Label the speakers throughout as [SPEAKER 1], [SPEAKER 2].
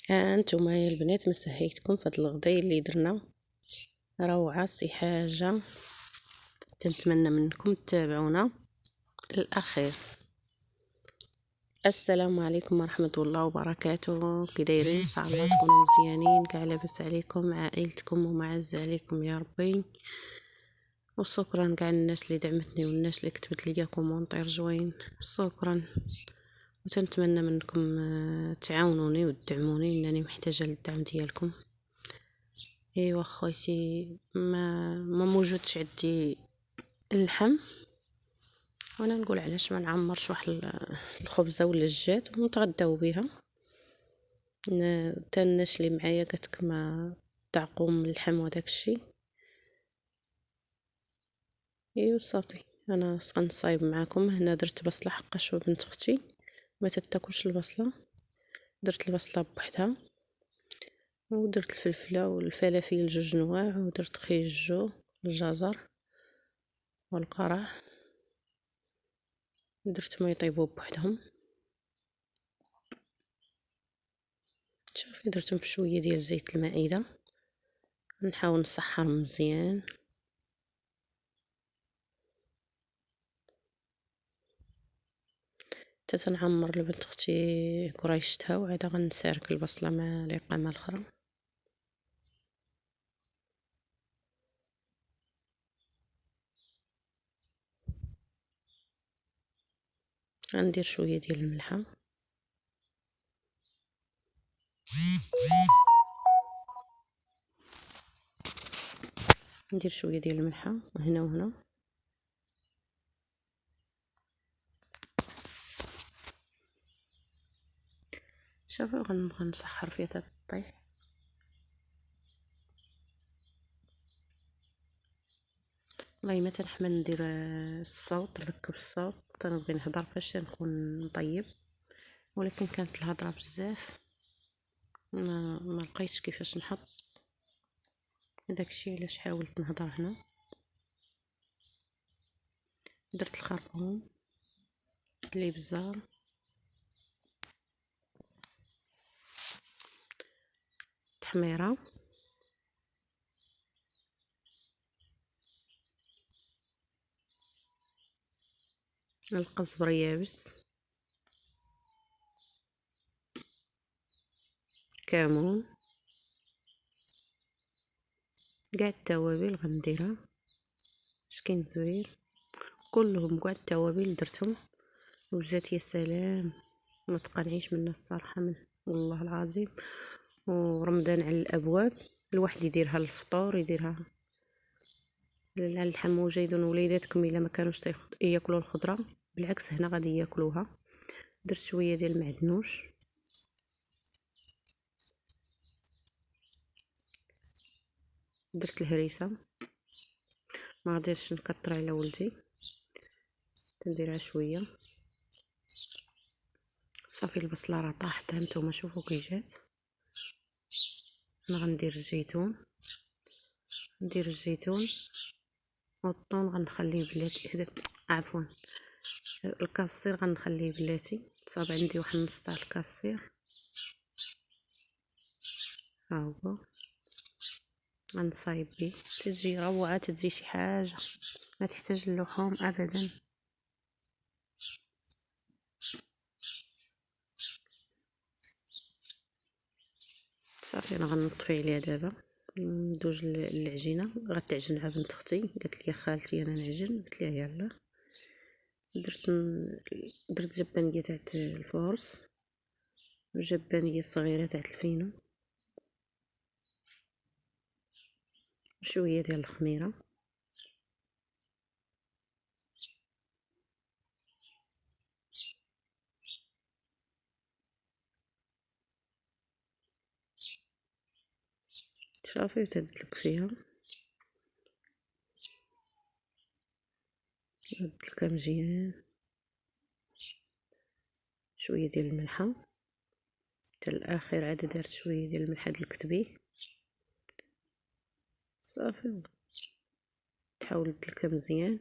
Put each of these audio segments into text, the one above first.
[SPEAKER 1] هانتوما يا البنات مسهيتكم في هاد الغدايه اللي درنا روعه سي حاجه. تنتمنى منكم تتابعونا الاخير. السلام عليكم ورحمه الله وبركاته. كي دايرين؟ ان شاء الله تكونوا مزيانين، كاع لاباس عليكم، عائلتكم ومعز عليكم يا ربي. وشكرا كاع الناس اللي دعمتني والناس اللي كتبت لي كومونتير زوين، شكرا. وتنتمنى منكم تعاونوني وتدعموني، انني محتاجه للدعم ديالكم. ايوا خويتي، ما موجودش عندي اللحم، وانا نقول علاش ما نعمرش واحد الخبزه ولا الجات ونتغداو بها. حتى الناس اللي معايا قالتك ما تعقوا من اللحم وداك الشيء. ايوا صافي، انا غنصايب معاكم. هنا درت بصله حقاش بنت اختي ما تتاكلش البصله، درت البصله بوحدها، ودرت الفلفله والفلافل جوج نواع، ودرت خيجو الجزر والقرع، درتهم يطيبوا بوحدهم. شوفي درتهم في شويه ديال زيت المائده، نحاول نسحرهم مزيان. حتى تنعمر لبنت اختي كريشتها، وعاد غنسارك البصله مع القامه الاخرى. غندير شويه ديال الملحه، ندير شويه ديال الملحه هنا وهنا. شوفوا غنبغي نسحر فيها حتى تطيح. والله ما تنحمل ندير الصوت، نركب الصوت، تنبغي نهضر فاش تنكون نطيب، ولكن كانت الهضره بزاف ما لقيتش كيفاش نحط. داكشي علاش حاولت نهضر هنا. درت الخرطوم، الابزار، التحميره، القزبر يابس، كمون، كاع التوابل غنديرها شكين زوين كلهم. كاع التوابل درتهم وجات يا سلام، ما تقنعيش منها الصراحه، من والله العظيم. ورمضان على الابواب، الواحد يديرها للفطور، يديرها على الحموجه. يدون وليداتكم الا ما كانوش ياكلوا الخضره، بالعكس هنا غادي ياكلوها. درت شويه ديال المعدنوش، درت الهريسه، ما غاديش نكثر على ولدي، تنديرها شويه. صافي البصله راه طاحت، هانتوما شوفوا كي جات. انا غندير الزيتون، ندير الزيتون والطون غنخليه بلاتي، عفوا الكاسير غنخليه بلاتي. صاب عندي واحد نص تاع الكاسير، ها هو غنصايب بيه. تجي روعه، تجي شي حاجه ما تحتاج اللحوم ابدا. صافي انا غنطفي عليها دابا، ندوز العجينه. غتعجن عا بنت اختي، قالت لي خالتي انا نعجن، قلت لها يلا. درت جبانيه تاع الفورس وجبانيه صغيره تاع الفينو، شويه ديال الخميره. صافي وتدلك فيها، دلكها مزيان. شويه ديال الملحه حتى الاخير، عاد درت شويه ديال الملح هاد الكتبي. صافي تحاول تدلكها مزيان.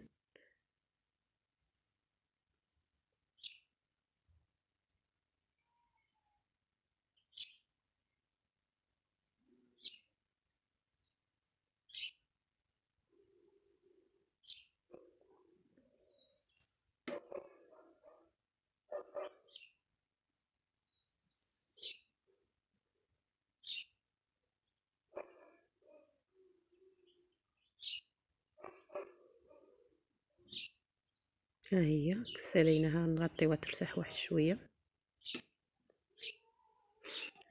[SPEAKER 1] ها هي ساليناها، نغطيوها ترتاح واحد شويه.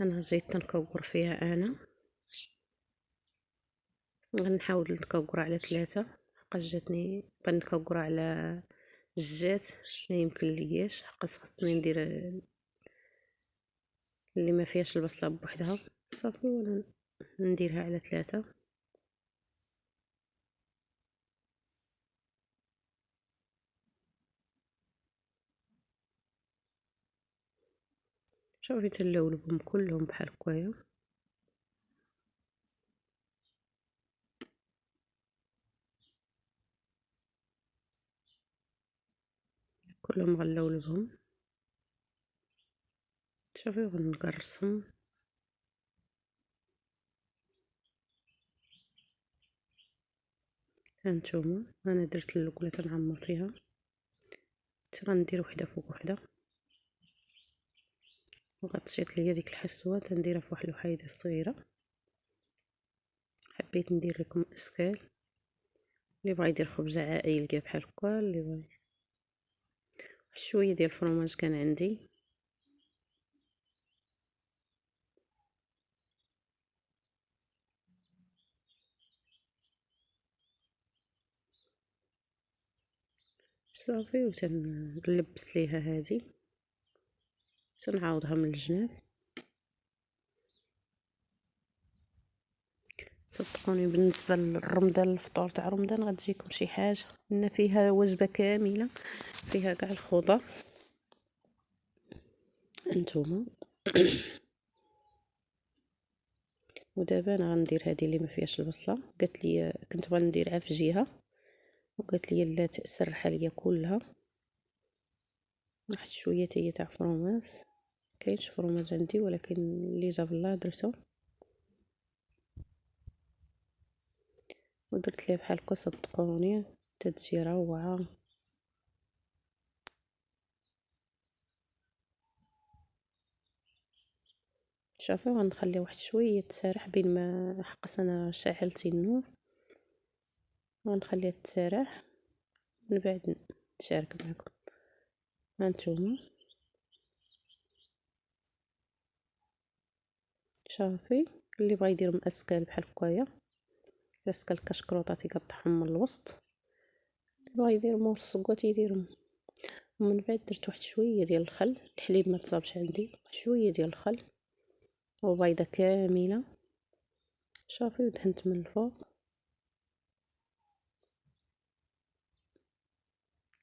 [SPEAKER 1] انا جيت تنكور فيها، انا غنحاول نكور على 3 حقاش جاتني بنكور على الجات ما يمكن لياش، حقاش خصني ندير اللي ما فيهاش البصله بوحدها صافي، ولا نديرها على 3. شوفي تنلولبهم كلهم بحال هكايا، كلهم غنلولبهم. شوفي غنقرصهم. هانتوما انا درت الاولى تنعمر فيها، غندير وحده فوق وحده، وغتشيط ليا ديك الحسوه تنديرها في واحد الوحيده صغيره. حبيت ندير لكم اشكال، اللي بغى يدير خبزه عائلي كاع بحال هكا، اللي بغى شويه ديال الفرماج كان عندي. صافي وتنلبس ليها هذه، تنعاودها من الجناب. صدقوني بالنسبه للرمضان، الفطور تاع رمضان غتجيكم شي حاجه، ان فيها وجبه كامله فيها كاع الخضر. انتوما ودابا انا غندير هذه اللي ما فيهاش البصله، قالت لي كنت غنديرها في جهه وقالت لي لا تسرح ليا كلها. واحد شويه هي تاع فرماج، كاينش فرماج عندي ولكن اللي جاب الله درته، ودرت ليه بحال هكا. صدقوني تتجي روعه. شوفي غنخلي واحد شويه تسارح بين ما حقاش انا شعلتي النور، غنخليها تسارح من بعد نشارك معكم. هانتوما شافي اللي بغى يدير مأسكال بحال هكايا، الاسكال كشكروطات يقطعهم من الوسط، اللي بغى يدير مرصقات يديرهم. ومن بعد درت واحد شويه ديال الخل، الحليب ما تصابش عندي، شويه ديال الخل وبيضه كامله. شافي ودهنت من الفوق،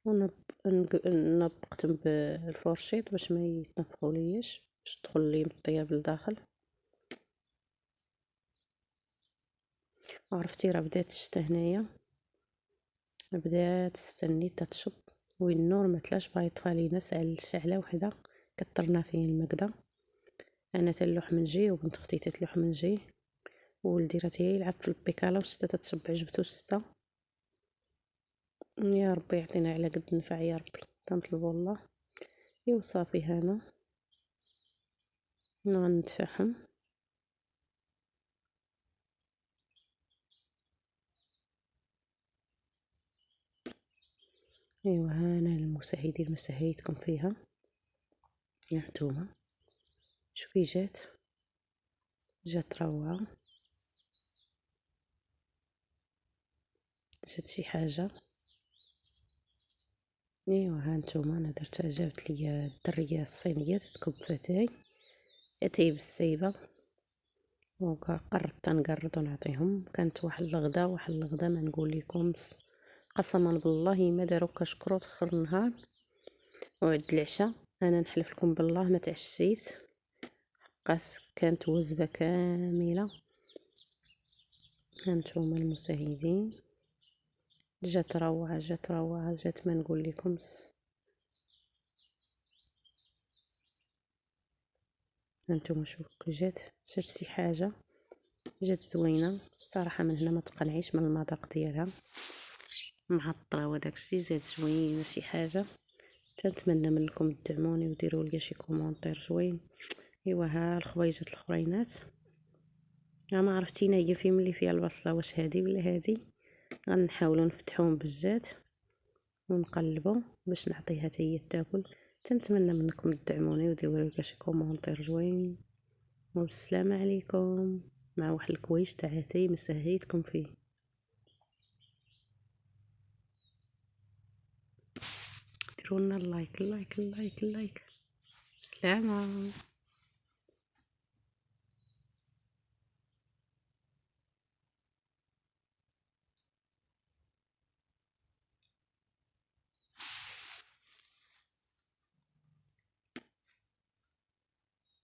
[SPEAKER 1] ونطبقت بالفورشيط باش ما يتنفخوا لياش، باش تدخل لي الطياب لداخل. عرفتي راه بدات الشتا هنايا، بدات تستني تتشط، وين النور ما تلاش باغي يطفى لينا شعله وحده. كثرنا فيه المقده، انا تلوح من جهه وبنت اختي تتلوح من جهه، وولدي راه تيلعب في البيكالا والشتا تتشبع جبتو الشتا. يا ربي يعطينا على قد النفع يا ربي، تنطلبوا الله. ايوا صافي هنا غنتفحم. ايوا هنا المشاهدين مسهيتكم فيها. يا نتوما شوفي جات روعه، جات شي حاجه. ايوا ها نتوما انا درتها، جابت لي الدريه الصينيه تتكب فتاي اتاي بالسيبه، وقررت تنقرض ونعطيهم. كانت واحد الغدا ما نقول لكمش، قسما بالله ما داروا كشكروط خير النهار. وعد العشاء انا نحلف لكم بالله ما تعشيت، قاس كانت وجبه كامله. هانتوما المشاهدين جات روعه، جات ما نقول لكمش. هانتوما شوفوا جات شي حاجه، جات زوينه الصراحه. من هنا ما تقنعيش من المذاق ديالها، معطره وداكشي، جات زوينه شي حاجه. تنتمنى منكم تدعموني وديروا لي شي كومونتير زوين. ايوا ها الخويجات الاخرينات، ما عرفتينا هي فين اللي فيها البصله، واش هذه ولا هذه. غنحاولوا نفتحوهم بالزيت ونقلبوا باش نعطيها حتى هي تاكل. تنتمنى منكم تدعموني وديروا لي شي كومونتير زوين، والسلام عليكم. مع واحد الكويش تاع اتاي مسهيتكم فيه. ديروا لنا اللايك اللايك اللايك اللايك. سلامة.